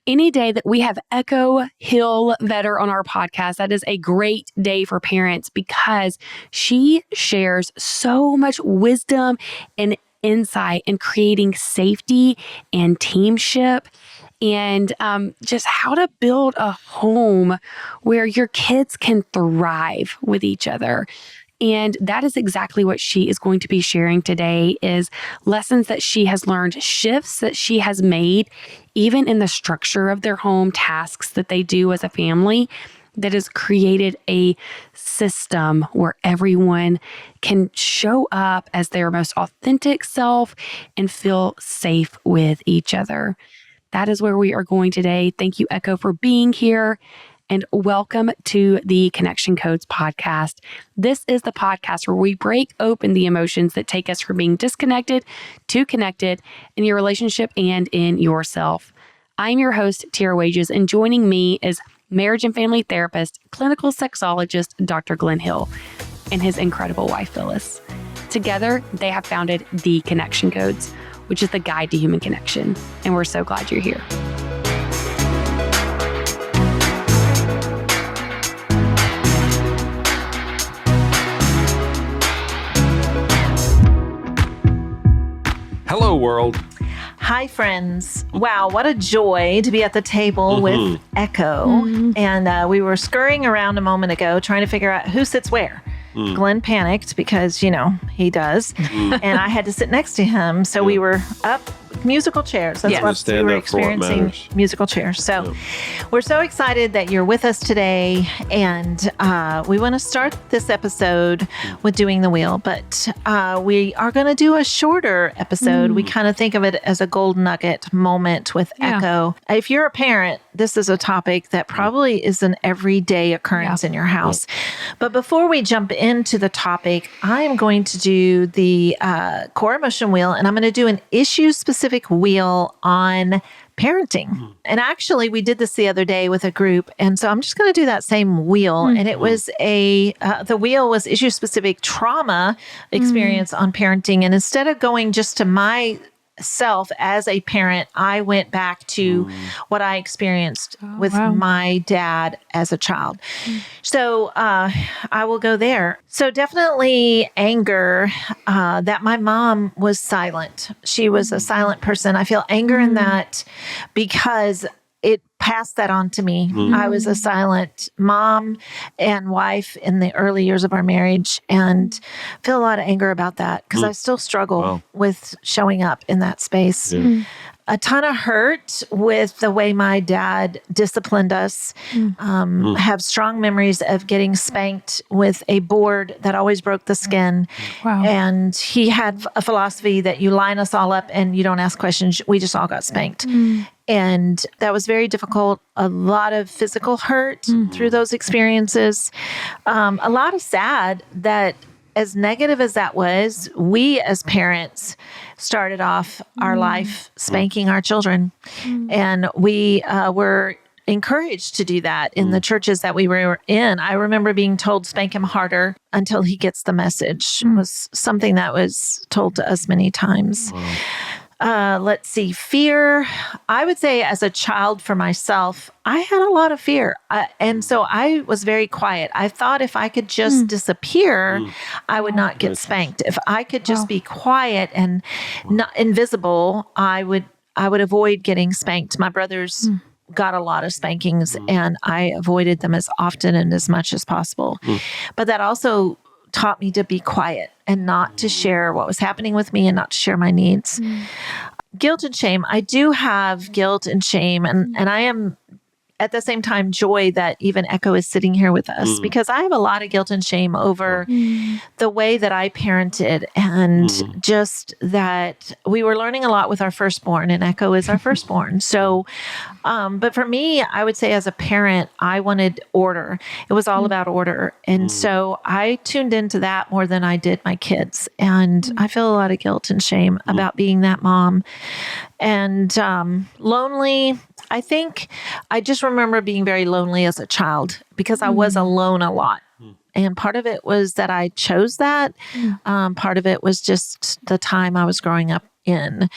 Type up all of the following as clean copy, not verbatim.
Any day that we have Echo Hill Vetter on our podcast, that is a great day for parents because she shares so much wisdom and insight in creating safety and teamship and just how to build a home where your kids can thrive with each other. And that is exactly what she is going to be sharing today is lessons that she has learned, shifts that she has made, even in the structure of their home, tasks that they do as a family, that has created a system where everyone can show up as their most authentic self and feel safe with each other. That is where we are going today. Thank you, Echo, for being here. And welcome to the Connection Codes podcast. This is the podcast where we break open the emotions that take us from being disconnected to connected in your relationship and in yourself. I'm your host, Tara Wages, and joining me is marriage and family therapist, clinical sexologist, Dr. Glenn Hill, and his incredible wife, Phyllis. Together, they have founded the Connection Codes, which is the guide to human connection. And we're so glad you're here. Hello, world. Hi, friends. Wow, what a joy to be at the table with Echo. And we were scurrying around a moment ago trying to figure out who sits where. Glenn panicked because, he does. And I had to sit next to him. So we were up musical chairs. That's what we were experiencing, musical chairs. So we're so excited that you're with us today. And we want to start this episode with doing the wheel. But we are going to do a shorter episode. We kind of think of it as a gold nugget moment with Echo. If you're a parent, this is a topic that probably is an everyday occurrence in your house. But before we jump into the topic, I am going to do the core emotion wheel, and I'm going to do an issue-specific wheel on parenting. And actually, we did this the other day with a group, and so I'm just going to do that same wheel. And it was the wheel was issue-specific trauma experience on parenting. And instead of going just to myself as a parent, I went back to what I experienced with my dad as a child. So I will go there. So definitely anger that my mom was silent. She was a silent person. I feel anger in that because it passed that on to me. I was a silent mom and wife in the early years of our marriage and feel a lot of anger about that because I still struggle with showing up in that space. A ton of hurt with the way my dad disciplined us. Have strong memories of getting spanked with a board that always broke the skin. And he had a philosophy that you line us all up and you don't ask questions. We just all got spanked. And that was very difficult. A lot of physical hurt through those experiences. A lot of sad that, as negative as that was, we as parents started off our life spanking our children. And we were encouraged to do that in the churches that we were in. I remember being told, spank him harder until he gets the message, was something that was told to us many times. Let's see, fear. I would say as a child for myself, I had a lot of fear. And so I was very quiet. I thought if I could just disappear, I would not get spanked. If I could just be quiet and not invisible, I would avoid getting spanked. My brothers got a lot of spankings and I avoided them as often and as much as possible. But that also taught me to be quiet and not to share what was happening with me and not to share my needs. Guilt and shame. I do have guilt and shame, and I am at the same time joy that even Echo is sitting here with us because I have a lot of guilt and shame over the way that I parented and just that we were learning a lot with our firstborn, and Echo is our firstborn. So, but for me, I would say as a parent, I wanted order. It was all about order. And so I tuned into that more than I did my kids. And I feel a lot of guilt and shame about being that mom. And lonely. I think I just remember being very lonely as a child because I was alone a lot. And part of it was that I chose that. Part of it was just the time I was growing up in.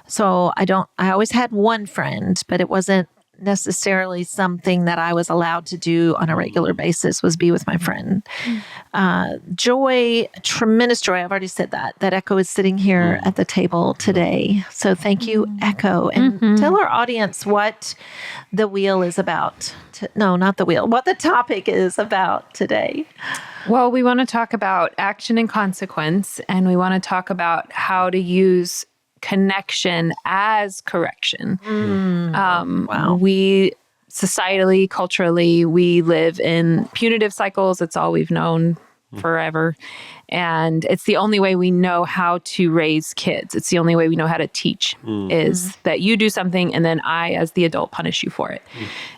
So I always had one friend, but it wasn't necessarily something that I was allowed to do on a regular basis, was be with my friend. Joy, tremendous joy. I've already said that Echo is sitting here at the table today. So thank you, Echo. And tell our audience what the wheel is about. No, not the wheel. What the topic is about today. Well, we want to talk about action and consequence, and we want to talk about how to use connection as correction. We societally, culturally, we live in punitive cycles. It's all we've known forever. And it's the only way we know how to raise kids. It's the only way we know how to teach is that you do something and then I, as the adult, punish you for it.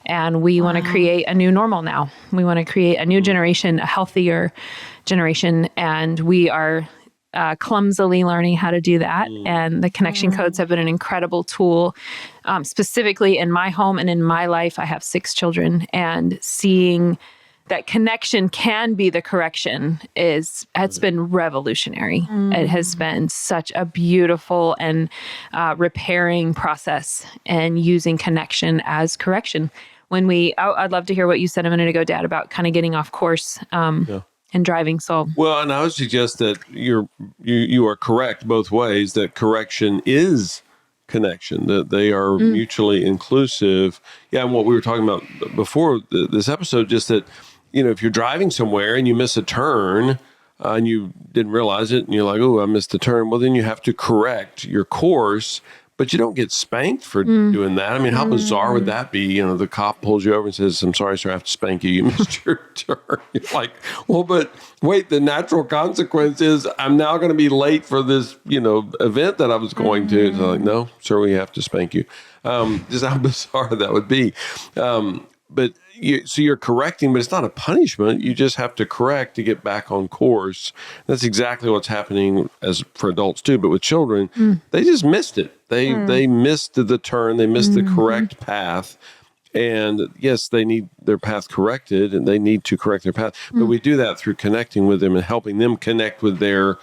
And we want to create a new normal now. We want to create a new generation, a healthier generation. And we are clumsily learning how to do that. And the connection codes have been an incredible tool, specifically in my home and in my life. I have 6 children, and seeing that connection can be the correction it's been revolutionary. It has been such a beautiful and repairing process, and using connection as correction. I'd love to hear what you said a minute ago, Dad, about kind of getting off course. And driving soul. Well, and I would suggest that you are correct both ways, that correction is connection, that they are mutually inclusive. Yeah, and what we were talking about before this episode, just that, if you're driving somewhere and you miss a turn and you didn't realize it and you're like, oh, I missed the turn. Well, then you have to correct your course, but you don't get spanked for doing that. I mean, how bizarre would that be? The cop pulls you over and says, I'm sorry, sir, I have to spank you. You missed your turn. You're like, well, but wait, the natural consequence is I'm now going to be late for this, event that I was going to. So like, no, sir, we have to spank you. Just how bizarre that would be. But so you're correcting, but it's not a punishment. You just have to correct to get back on course. That's exactly what's happening for adults too. But with children, they just missed it. They missed the turn. They missed the correct path. And yes, they need their path corrected, and they need to correct their path. But we do that through connecting with them and helping them connect with their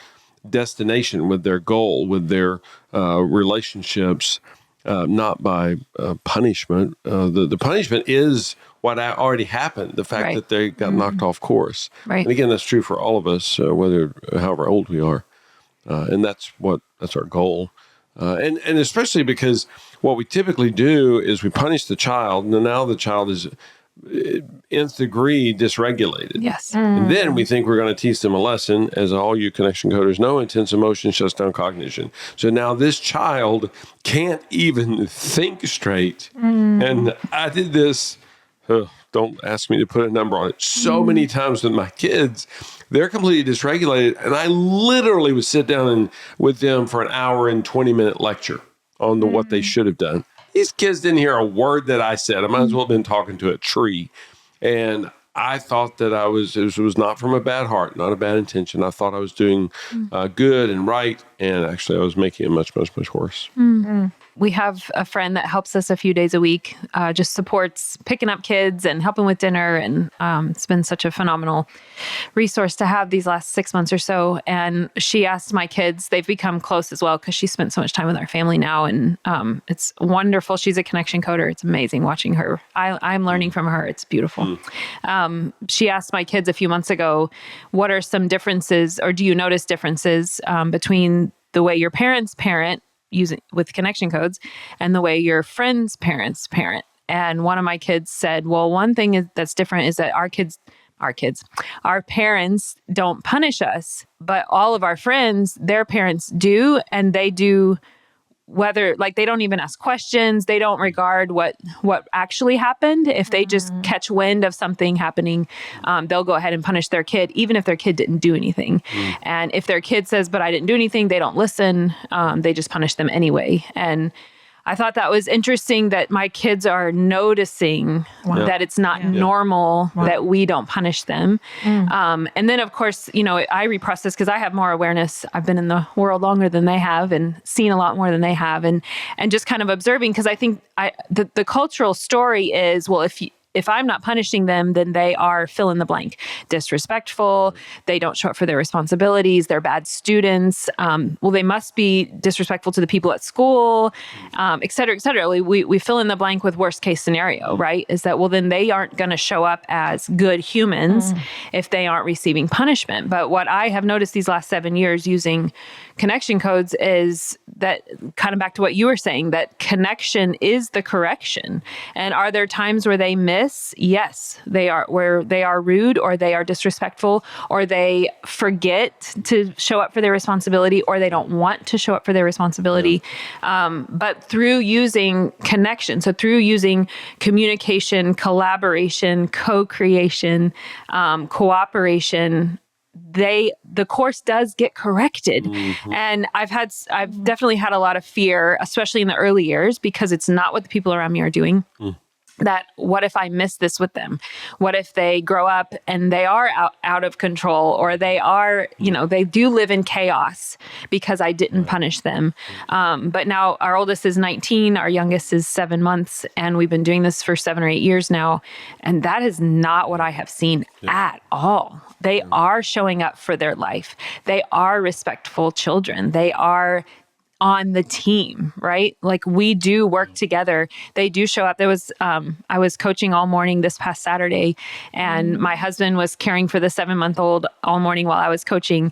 destination, with their goal, with their relationships. Not by punishment. The punishment is what already happened, the fact that they got knocked off course. Right. And again, that's true for all of us, however old we are. And that's our goal. And especially because what we typically do is we punish the child, and now the child is nth degree dysregulated. Yes. And then we think we're going to teach them a lesson. As all you connection coders know, intense emotion shuts down cognition. So now this child can't even think straight. And I did this, don't ask me to put a number on it, so many times with my kids. They're completely dysregulated. And I literally would sit down with them for an hour and 20-minute lecture on what they should have done. These kids didn't hear a word that I said. I might as well have been talking to a tree. And I thought that it was not from a bad heart, not a bad intention. I thought I was doing good and right. And actually, I was making it much, much, much worse. We have a friend that helps us a few days a week, just supports picking up kids and helping with dinner. And it's been such a phenomenal resource to have these last 6 months or so. And she asked my kids, they've become close as well because she spent so much time with our family now. And it's wonderful. She's a connection coder. It's amazing watching her. I'm learning from her. It's beautiful. She asked my kids a few months ago, what are some differences, or do you notice differences between the way your parents parent using with connection codes and the way your friends' parents parent? And one of my kids said, well, one thing that's different is that our parents don't punish us, but all of our friends, their parents do, and they do whether, like, they don't even ask questions. They don't regard what actually happened. If they just catch wind of something happening, they'll go ahead and punish their kid, even if their kid didn't do anything. And if their kid says, but I didn't do anything, they don't listen. They just punish them anyway. And I thought that was interesting that my kids are noticing that it's not normal that we don't punish them. And then, of course, I reprocess because I have more awareness. I've been in the world longer than they have and seen a lot more than they have. And just kind of observing, because I think the cultural story is, well, if I'm not punishing them, then they are fill in the blank, disrespectful. They don't show up for their responsibilities. They're bad students. Well, they must be disrespectful to the people at school, et cetera, et cetera. We fill in the blank with worst case scenario, right? Is that, well, then they aren't going to show up as good humans if they aren't receiving punishment. But what I have noticed these last 7 years using connection codes is that, kind of back to what you were saying, that connection is the correction. And are there times where they miss? Yes, they are, where they are rude or they are disrespectful or they forget to show up for their responsibility or they don't want to show up for their responsibility. But through using connection, so through using communication, collaboration, co-creation, cooperation, the course does get corrected. And I've definitely had a lot of fear, especially in the early years, because it's not what the people around me are doing. That what if I miss this with them? What if they grow up and they are out of control, or they are, they do live in chaos because I didn't punish them. But now our oldest is 19, our youngest is 7 months, and we've been doing this for 7 or 8 years now. And that is not what I have seen at all. They are showing up for their life. They are respectful children. They are on the team, right? Like, we do work together. They do show up. There was, I was coaching all morning this past Saturday, and my husband was caring for the 7-month-old all morning while I was coaching.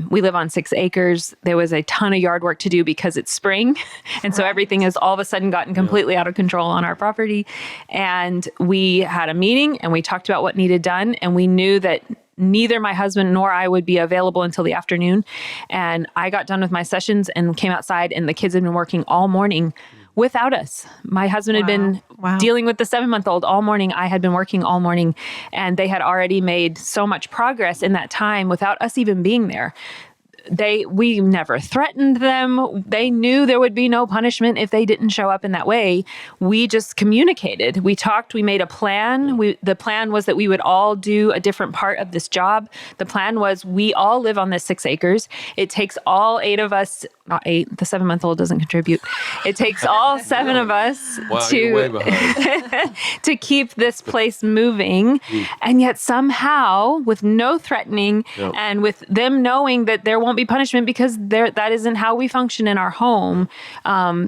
We live on 6 acres. There was a ton of yard work to do because it's spring. And so everything has all of a sudden gotten completely out of control on our property. And we had a meeting and we talked about what needed done. And we knew that neither my husband nor I would be available until the afternoon. And I got done with my sessions and came outside, and the kids had been working all morning without us. My husband had been dealing with the 7-month-old all morning. I had been working all morning, and they had already made so much progress in that time without us even being there. We never threatened them. They knew there would be no punishment if they didn't show up in that way. We just communicated. We talked. We made a plan. The plan was that we would all do a different part of this job. The plan was we all live on this 6 acres. It takes all 8 of us, not 8, the 7-month-old doesn't contribute. It takes all 7 of us to keep this place moving. And yet somehow, with no threatening and with them knowing that there won't be punishment because that isn't how we function in our home,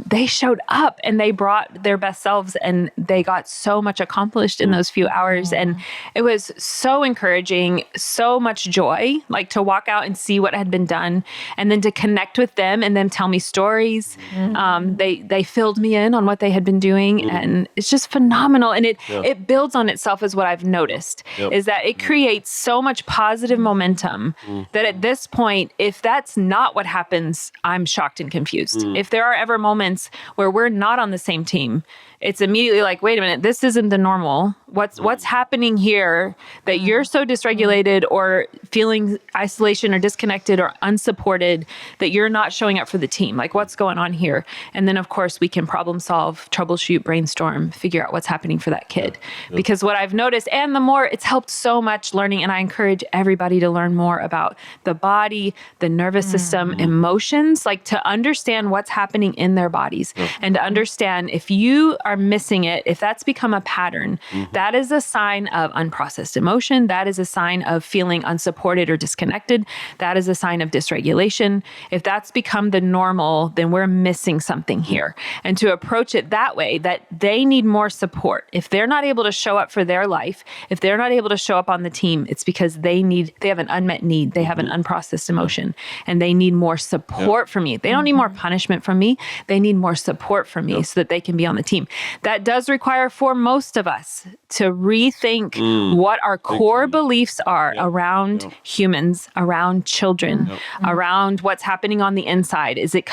they showed up and they brought their best selves, and they got so much accomplished in those few hours. And it was so encouraging, so much joy, like to walk out and see what had been done, and then to connect with them and them tell me stories. They filled me in on what they had been doing, and it's just phenomenal. And it builds on itself, is what I've noticed, is that it creates so much positive momentum that at this point, if that's not what happens, I'm shocked and confused. If there are ever moments where we're not on the same team, it's immediately like, wait a minute, this isn't the normal. What's happening here that you're so dysregulated or feeling isolation or disconnected or unsupported that you're not showing up for the team? Like, what's going on here? And then, of course, we can problem solve, troubleshoot, brainstorm, figure out what's happening for that kid. Because what I've noticed, and the more, it's helped so much learning, and I encourage everybody to learn more about the body, the nervous system, emotions, like to understand what's happening in their bodies, and to understand if you are missing it, if that's become a pattern, that is a sign of unprocessed emotion. That is a sign of feeling unsupported or disconnected. That is a sign of dysregulation. If that's become the normal, then we're missing something here. And to approach it that way, that they need more support. If they're not able to show up for their life, if they're not able to show up on the team, it's because they have an unmet need. They have an unprocessed emotion, and they need more support from me. They don't need more punishment from me. They need more support from me so that they can be on the team. That does require, for most of us, to rethink what our core beliefs are around humans, around children, around what's happening on the inside. Is it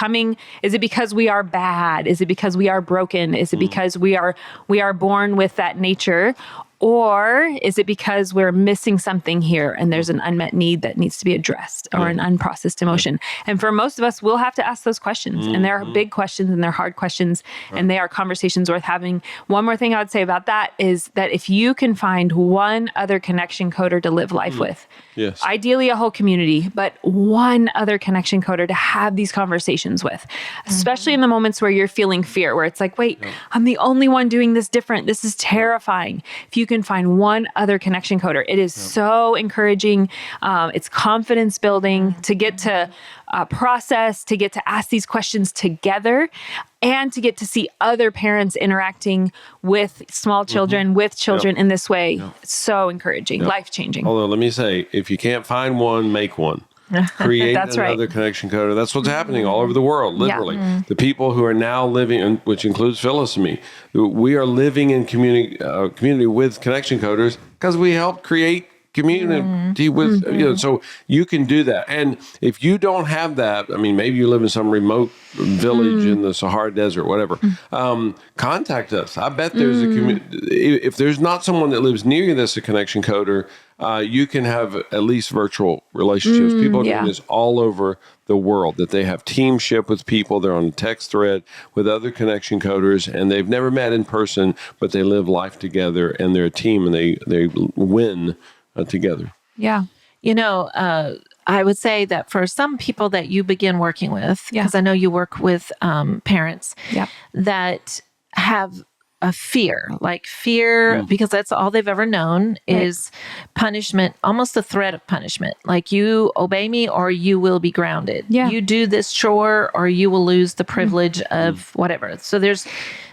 because we are bad? Is it because we are broken? Is it because we are born with that nature? Or is it because we're missing something here and there's an unmet need that needs to be addressed or an unprocessed emotion? And for most of us, we'll have to ask those questions. And there are big questions and they're hard questions and they are conversations worth having. One more thing I would say about that is that if you can find one other connection coder to live life with, ideally a whole community, but one other connection coder to have these conversations with, especially in the moments where you're feeling fear, where it's like, wait, I'm the only one doing this different. This is terrifying. If you can find one other connection coder, it is so encouraging. It's confidence building to get to process, to get to ask these questions together, and to get to see other parents interacting with small children, with children in this way. It's so encouraging, life-changing. Although, let me say, if you can't find one, make one. Create another connection coder. That's what's happening all over the world, literally. The people who are now living, which includes Phyllis and me, we are living in community with connection coders because we help create community with, so you can do that. And if you don't have that, I mean, maybe you live in some remote village in the Sahara Desert, whatever, contact us. I bet there's a community. If there's not someone that lives near you that's a connection coder, you can have at least virtual relationships. People are doing this all over the world, that they have teamship with people. They're on a text thread with other connection coders, and they've never met in person, but they live life together, and they're a team, and they win together. Yeah. I would say that for some people that you begin working with, because I know you work with parents that have a fear, because that's all they've ever known is punishment, almost the threat of punishment. Like, you obey me or you will be grounded. You do this chore or you will lose the privilege of whatever. So there's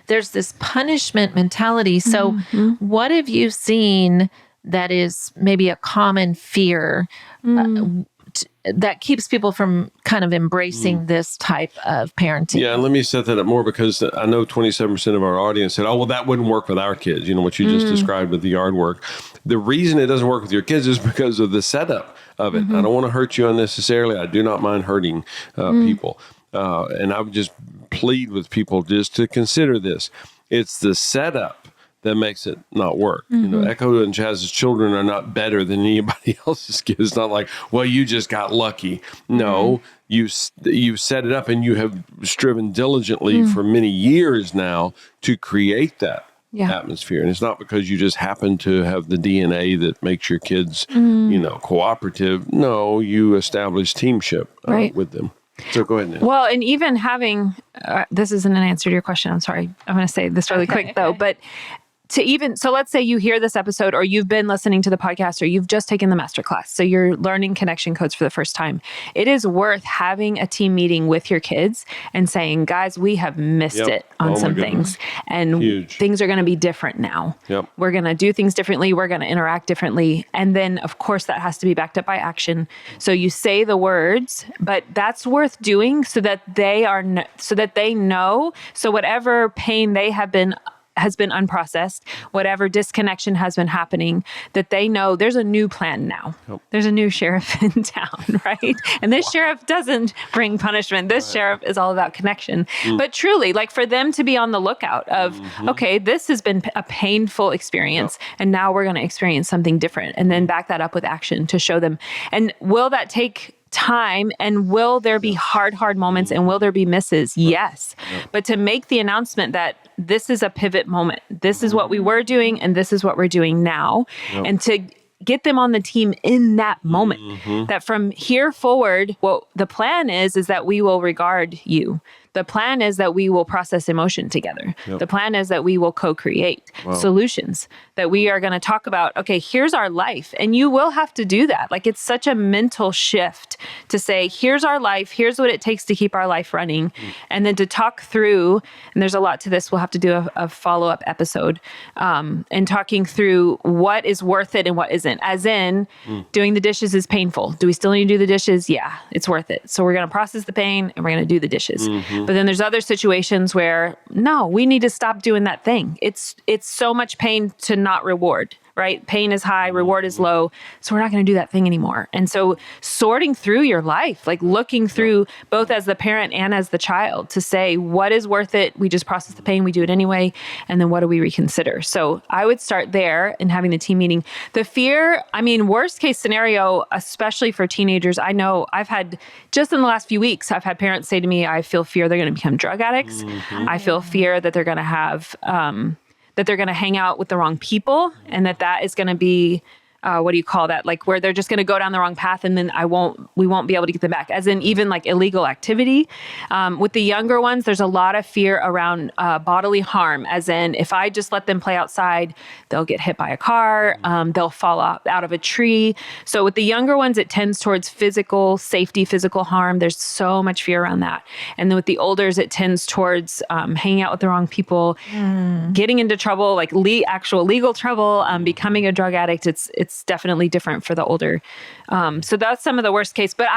this punishment mentality. So what have you seen that is maybe a common fear that keeps people from kind of embracing this type of parenting? Yeah, and let me set that up more, because I know 27% of our audience said, oh, well, that wouldn't work with our kids, what you just described with the yard work. The reason it doesn't work with your kids is because of the setup of it. I don't want to hurt you unnecessarily. I do not mind hurting people. And I would just plead with people just to consider this. It's the setup that makes it not work. Echo and Chaz's children are not better than anybody else's kids. It's not like, well, you just got lucky. No, you set it up, and you have striven diligently for many years now to create that atmosphere. And it's not because you just happen to have the DNA that makes your kids, cooperative. No, you establish teamship with them. So go ahead now. Well, and even having, this isn't an answer to your question. I'm sorry. I'm going to say this really quick though, but so let's say you hear this episode, or you've been listening to the podcast, or you've just taken the masterclass. So you're learning connection codes for the first time. It is worth having a team meeting with your kids and saying, guys, we have missed it on some things, and things are going to be different now. We're going to do things differently. We're going to interact differently. And then of course that has to be backed up by action. So you say the words, but that's worth doing so that they know. So whatever pain they has been unprocessed, whatever disconnection has been happening, that they know there's a new plan now. There's a new sheriff in town, right? And this sheriff doesn't bring punishment. This sheriff is all about connection. But truly, like, for them to be on the lookout of, okay, this has been a painful experience, and now we're going to experience something different, and then back that up with action to show them. And will that take time, and will there be hard moments, and will there be misses? Yes. But to make the announcement that this is a pivot moment, this is what we were doing, and this is what we're doing now, and to get them on the team in that moment, that from here forward, what the plan is that we will regard you. The plan is that we will process emotion together. The plan is that we will co-create solutions, that we are going to talk about, okay, here's our life. And you will have to do that. Like, it's such a mental shift to say, here's our life. Here's what it takes to keep our life running. And then to talk through, and there's a lot to this, we'll have to do a follow-up episode, and talking through what is worth it and what isn't. As in, doing the dishes is painful. Do we still need to do the dishes? Yeah, it's worth it. So we're going to process the pain, and we're going to do the dishes. But then there's other situations where, no, we need to stop doing that thing. It's so much pain to not reward, right? Pain is high, reward is low. So we're not going to do that thing anymore. And so sorting through your life, like looking through both as the parent and as the child to say, what is worth it? We just process the pain, we do it anyway. And then what do we reconsider? So I would start there and having the team meeting. The fear, I mean, worst case scenario, especially for teenagers, I know I've had, just in the last few weeks, I've had parents say to me, I feel fear they're going to become drug addicts. I feel fear that they're going to have, that they're going to hang out with the wrong people, and that is going to be, what do you call that? Like where they're just going to go down the wrong path, and then we won't be able to get them back. As in even like illegal activity. With the younger ones, there's a lot of fear around bodily harm. As in, if I just let them play outside, they'll get hit by a car, they'll fall out of a tree. So with the younger ones, it tends towards physical safety, physical harm. There's so much fear around that. And then with the olders, it tends towards hanging out with the wrong people, getting into trouble, like actual legal trouble, becoming a drug addict. It's definitely different for the older. So that's some of the worst case. But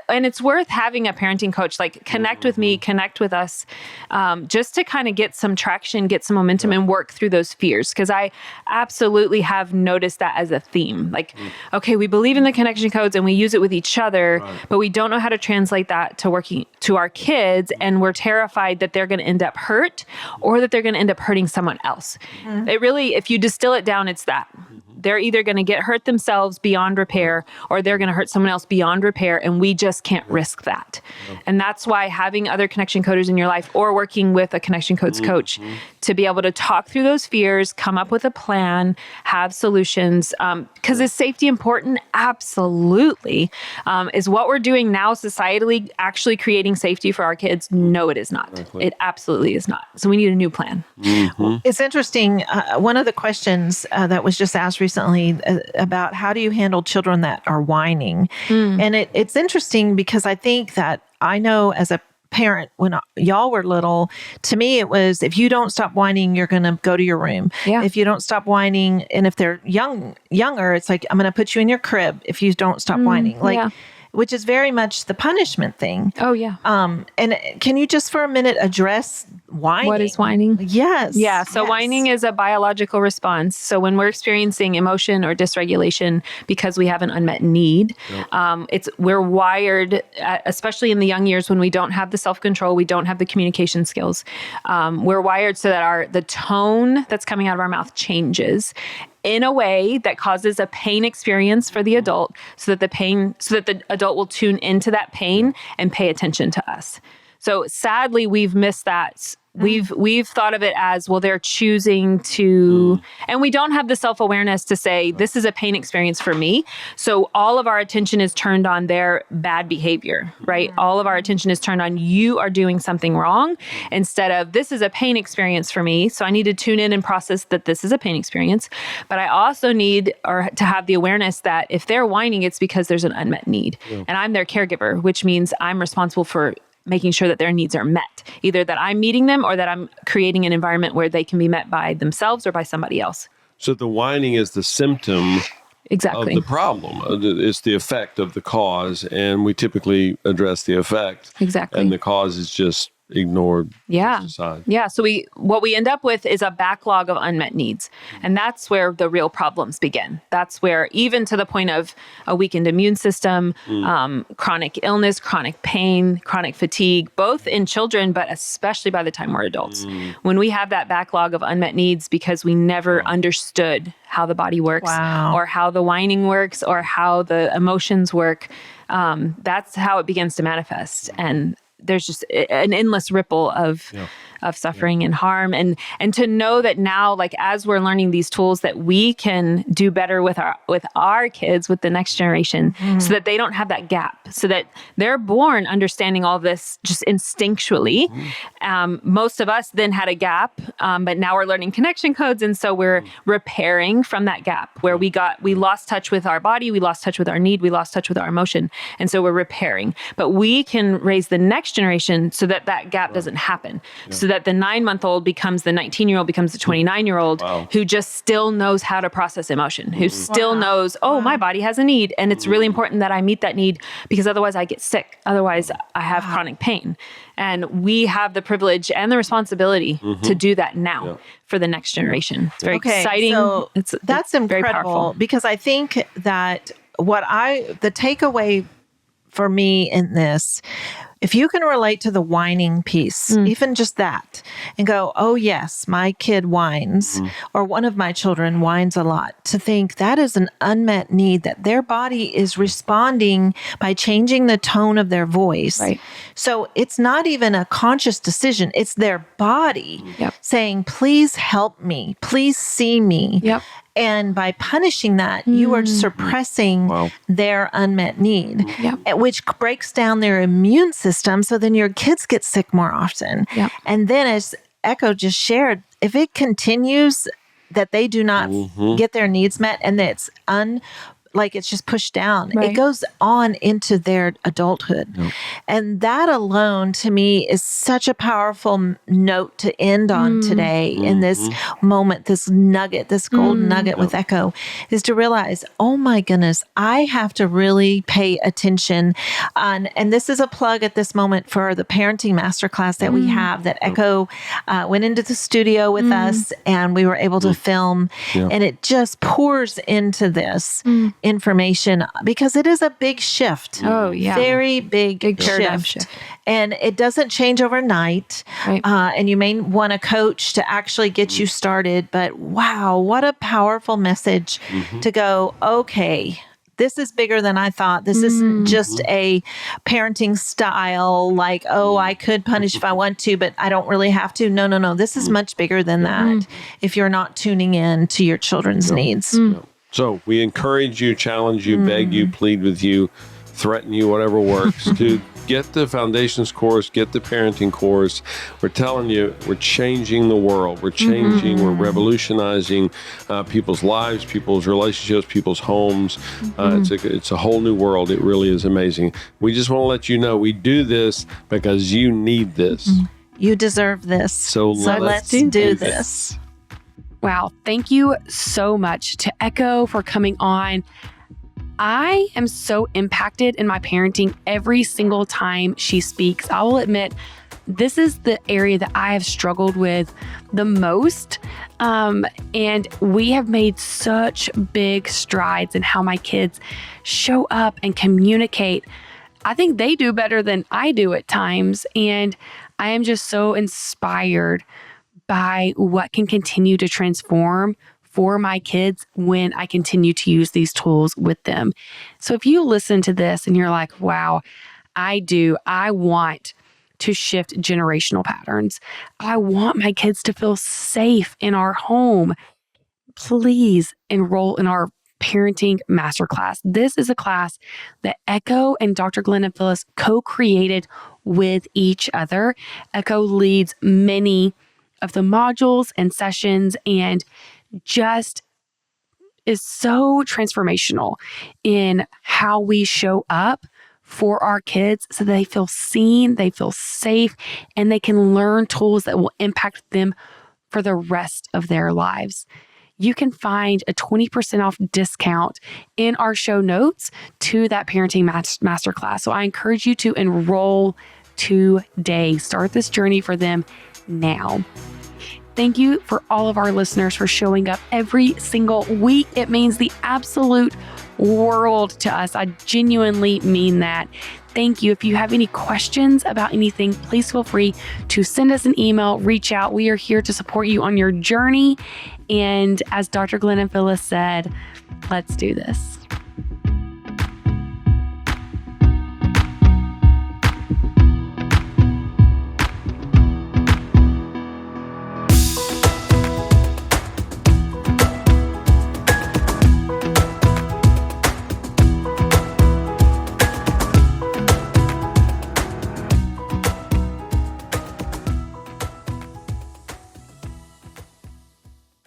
and it's worth having a parenting coach, like connect with me, connect with us, just to kind of get some traction, get some momentum and work through those fears. Because I absolutely have noticed that as a theme. Like, okay, we believe in the connection codes and we use it with each other, but we don't know how to translate that to our kids. And we're terrified that they're going to end up hurt or that they're going to end up hurting someone else. It really, if you distill it down, it's that. They're either going to get hurt themselves beyond repair or they're going to hurt someone else beyond repair. And we just can't risk that. And that's why having other connection coders in your life or working with a connection codes coach to be able to talk through those fears, come up with a plan, have solutions. Because is safety important? Absolutely. Is what we're doing now societally actually creating safety for our kids? No, it is not. Exactly. It absolutely is not. So we need a new plan. It's interesting. One of the questions that was just asked recently about how do you handle children that are whining? And it's interesting because I think that I know as a parent, when y'all were little, to me, it was, if you don't stop whining, you're going to go to your room. Yeah. If you don't stop whining, and if they're younger, it's like, I'm going to put you in your crib if you don't stop whining. Which is very much the punishment thing. Oh, yeah. And can you just for a minute address whining? What is whining? Yes. Yeah. So whining is a biological response. So when we're experiencing emotion or dysregulation because we have an unmet need, we're wired, especially in the young years when we don't have the self-control, we don't have the communication skills. We're wired so that the tone that's coming out of our mouth changes in a way that causes a pain experience for the adult so that the adult will tune into that pain and pay attention to us. So sadly, we've missed that. We've thought of it as, well, they're choosing to, and we don't have the self-awareness to say, this is a pain experience for me. So all of our attention is turned on their bad behavior, right? All of our attention is turned on, you are doing something wrong, instead of, this is a pain experience for me. So I need to tune in and process that this is a pain experience. But I also need to have the awareness that if they're whining, it's because there's an unmet need. And I'm their caregiver, which means I'm responsible for making sure that their needs are met, either that I'm meeting them or that I'm creating an environment where they can be met by themselves or by somebody else. So the whining is the symptom of the problem. It's the effect of the cause, and we typically address the effect. Exactly. And the cause is just ignored. Yeah. Yeah. So what we end up with is a backlog of unmet needs. And that's where the real problems begin. That's where, even to the point of a weakened immune system, chronic illness, chronic pain, chronic fatigue, both in children, but especially by the time we're adults. When we have that backlog of unmet needs because we never understood how the body works or how the whining works or how the emotions work, that's how it begins to manifest. And there's just an endless ripple of suffering and harm. And to know that now, like, as we're learning these tools, that we can do better with our kids, with the next generation, so that they don't have that gap, so that they're born understanding all this just instinctually. Most of us then had a gap, but now we're learning connection codes. And so we're repairing from that gap where we lost touch with our body, we lost touch with our need, we lost touch with our emotion. And so we're repairing. But we can raise the next next generation so that that gap doesn't happen. So that the 9-month-old becomes the 19-year-old, becomes the 29-year-old who just still knows how to process emotion, who still knows, my body has a need. And it's really important that I meet that need because otherwise I get sick. Otherwise I have chronic pain. And we have the privilege and the responsibility to do that now for the next generation. It's very exciting. So that's incredible very powerful. because I think that the takeaway for me in this, if you can relate to the whining piece, even just that, and go, oh yes, my kid whines, or one of my children whines a lot, to think that is an unmet need, that their body is responding by changing the tone of their voice. Right. So it's not even a conscious decision. It's their body saying, please help me, please see me. Yep. And by punishing that, you are suppressing their unmet need, which breaks down their immune system. So then your kids get sick more often. And then, as Echo just shared, if it continues that they do not get their needs met and that it's it's just pushed down, it goes on into their adulthood. And that alone to me is such a powerful note to end on today in this moment, this nugget, this golden nugget with Echo, is to realize, oh my goodness, I have to really pay attention on, and this is a plug at this moment for the parenting masterclass that we have, that Echo went into the studio with us and we were able to film, and it just pours into this information because it is a big shift. Oh, yeah. Very big paradigm shift. And it doesn't change overnight. And you may want a coach to actually get you started. But wow, what a powerful message to go, okay, this is bigger than I thought. This isn't just a parenting style like, I could punish if I want to, but I don't really have to. No. This is much bigger than that if you're not tuning in to your children's needs. So we encourage you, challenge you, beg you, plead with you, threaten you, whatever works, to get the foundations course, get the parenting course. We're telling you, we're changing the world. We're changing, we're revolutionizing people's lives, people's relationships, people's homes. It's a whole new world. It really is amazing. We just want to let you know we do this because you need this. You deserve this. So let's do this. Wow. Thank you so much to Echo for coming on. I am so impacted in my parenting every single time she speaks. I will admit, this is the area that I have struggled with the most. And we have made such big strides in how my kids show up and communicate. I think they do better than I do at times. And I am just so inspired by what can continue to transform for my kids when I continue to use these tools with them. So if you listen to this and you're like, wow, I want to shift generational patterns. I want my kids to feel safe in our home. Please enroll in our parenting masterclass. This is a class that Echo and Dr. Glenn and Phyllis co-created with each other. Echo leads many of the modules and sessions and just is so transformational in how we show up for our kids so they feel seen, they feel safe, and they can learn tools that will impact them for the rest of their lives. You can find a 20% off discount in our show notes to that parenting masterclass. So I encourage you to enroll today. Start this journey for them now. Thank you for all of our listeners for showing up every single week. It means the absolute world to us. I genuinely mean that. Thank you. If you have any questions about anything, please feel free to send us an email, reach out. We are here to support you on your journey. And as Dr. Glenn and Phyllis said, let's do this.